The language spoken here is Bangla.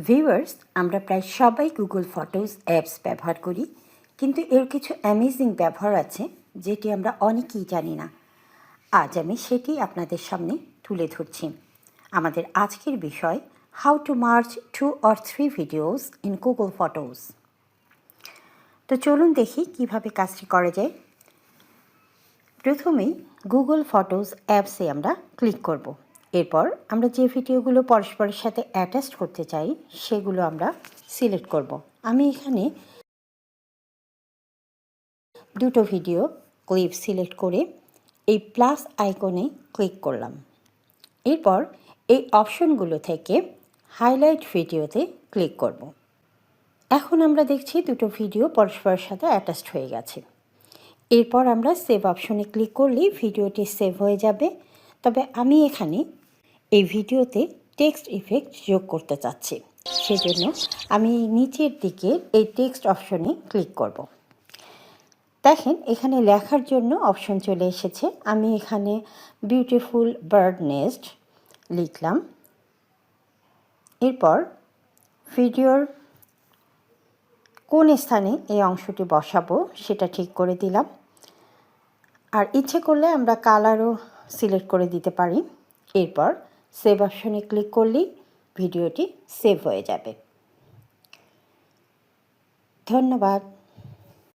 ভিউয়ার্স, আমরা প্রায় সবাই গুগল ফটোস অ্যাপস ব্যবহার করি, কিন্তু এর কিছু অ্যামেজিং ব্যবহার আছে যেটি আমরা অনেকেই জানি না। আজ আমি সেটি আপনাদের সামনে তুলে ধরছি। আমাদের আজকের বিষয়, how to merge 2 or 3 videos in Google photos. তো চলুন দেখি কিভাবে কাজটি করা যায়। প্রথমেই গুগল ফটোস অ্যাপসে আমরা ক্লিক করব। এরপর আমরা যে ভিডিওগুলো পরস্পরের সাথে অ্যাটাচ করতে চাই সেগুলো আমরা সিলেক্ট করব। আমি এখানে দুটো ভিডিও ক্লিপ সিলেক্ট করে এই প্লাস আইকনে ক্লিক করলাম। এরপর এই অপশনগুলো থেকে হাইলাইট ভিডিওতে ক্লিক করব। এখন আমরা দেখছি দুটো ভিডিও পরস্পরের সাথে অ্যাটাচড হয়ে গেছে। এরপর আমরা সেভ অপশনে ক্লিক করলেই ভিডিওটি সেভ হয়ে যাবে। তবে আমি এখানে এই ভিডিওতে টেক্সট ইফেক্ট যোগ করতে চাচ্ছি, সেজন্য আমি নিচের দিকে এই টেক্সট অপশনে ক্লিক করব। দেখেন এখানে লেখার জন্য অপশন চলে এসেছে। আমি এখানে বিউটিফুল বার্ড নেস্ট লিখলাম। এরপর ভিডিওর কোন স্থানে এই অংশটি বসাবো সেটা ঠিক করে দিলাম। আর ইচ্ছে করলে আমরা কালারও সিলেক্ট করে দিতে পারি। এরপর সেভ অপশনে ক্লিক করলেই ভিডিওটি সেভ হয়ে যাবে। ধন্যবাদ।